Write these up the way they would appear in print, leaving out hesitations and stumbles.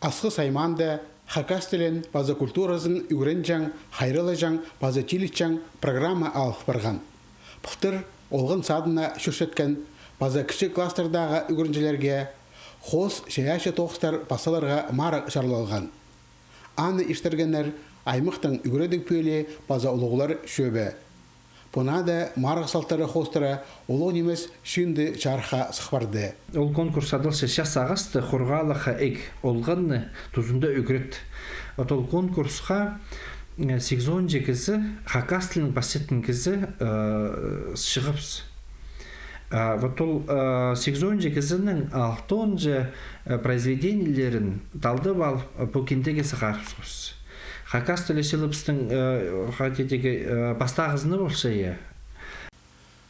Асқы сайманды хакас тілін база культурасын үйренжаң, хайрылыжаң, база тилітжаң программа алып барған. Бұқтыр олғын садына шүршеткен база кіші кластердағы үйренжелерге қос шаяшы тоқстар басаларға марық жарлалған. Аны іштергенер аймықтың үйредік пөйле база ұлығылар шөбі. Бұнада марық салтары қостыра ұлық немес шүнді чарха сықпарды. Ол конкурс адылшы шас ағасты қорғалыға әк олғанны тұзында үгірет. Ол конкурсқа 8-10 кізі хакас тілінің басеттің кізі шығыпс. Ол 8-10 кізінің 6-10 произведениелерін талды бал покендеге сығарыпсыз. Хакас тілешіліпстің бастағызыны болса е?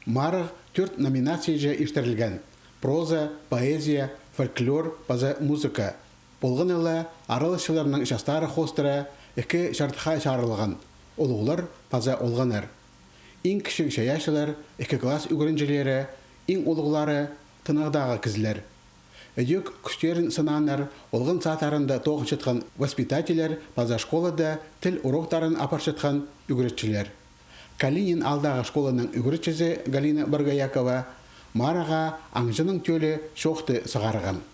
Марық 4 номинация же іштірілген. Проза, поэзия, фольклор, база музыка. Болғын елі арылышыларының жастары қостыра 2 шартыға шарылған. Олығылар база олғаныр. Ең кішік шаяшылар 2 класс үгірінжелері, ең олығылары тынағдағы кізілер. Өдек күштерін сынанар, олғын сатарында тоғын шытқан воспитателер база школада тіл уроктарын апаршытқан үгіретчілер. Калинин алдағы школаның үгіретчізі Галина Баргаякова Мараға аңжының төлі шоқты сығарған.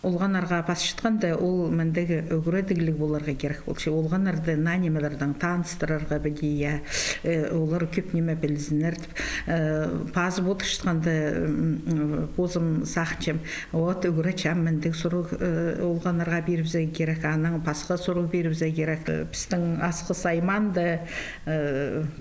Олғанарға басшытқанда ол мәндегі өгіредігілік боларға керек болшы. Олғанарды нанемелердің таныстырарға бәдейя, олар көп неме білізінер. Пазы отыршытқанда бозым сақчым, от өгіретчам мәндегі сұру олғанарға беріпзе керек, аның пасқа сұру беріпзе керек. Біздің асқы сайманды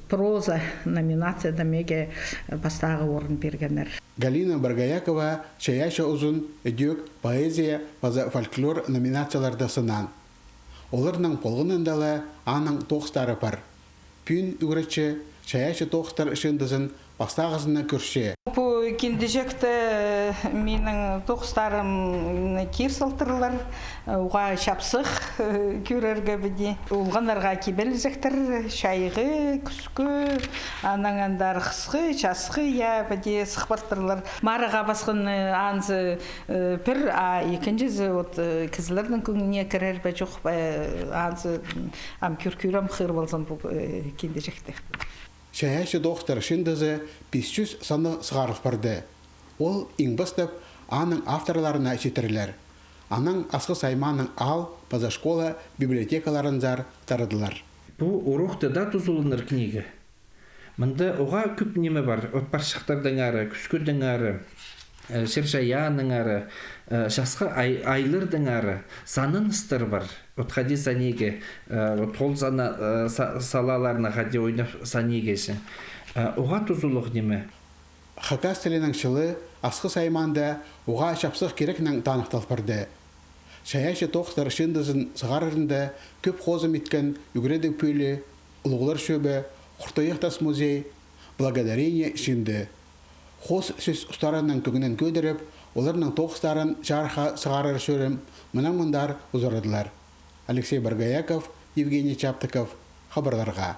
проза номинацияда меге бастағы орын бергенер. Галина Баргаякова шаяша ұзын өдек поэзия база фольклор номинацияларды сынан. Оларның полғынындалы аның тоқстары бар. Пүн үгіретші шаяша тоқстар үшіндізін бастағызына көрше. Бұл кендежекті менің тоқстарым кер салтырлар, оға шапсық көрерге біде. Олғанарға кебелізектір, шайғы, күскі, анаңандар қысқы, часқы, біде сықпарттырлар. Марыға басқын анзы пір, екіншізі кізілердің күніне кірер бә жоқ, анзы көркерім қыр болсын бұл кендежекті. Шаяшы доқтар шындызы 500 саны сығарып барды. Ол ең бастап аның авторларына жетірілер. Аның асқы сайманың ал база школа библиотекаларын зар тарыдылар. Бұл урокта да тұзылыныр книга. Мұнда оға көп неме бар. Отпаршықтардың ары, күскірдің ары, шершаяның ары, шасқа айлырдың ары, санын ұстыр бар. Отқади санеге, отқол салаларына қади ойнап санегесі. Оға тұзылық неме? Хакас тілінің шылы асқы сайманда оға шапсық керекнің танықтал барды. Шаяшы тоқтар шындызын сығарырында көп қозым еткен үгіредік пөйлі, ұлығылар шөбі, Құртайықтас музей, благодарение шынды. Қос сөз ұстарының күгінен көдіріп, оларының тоқстарын жарға сығарыр шөрім, мұндар ұзырыдылар. Алексей Баргаяков, Евгений Чаптыков, хабарларға.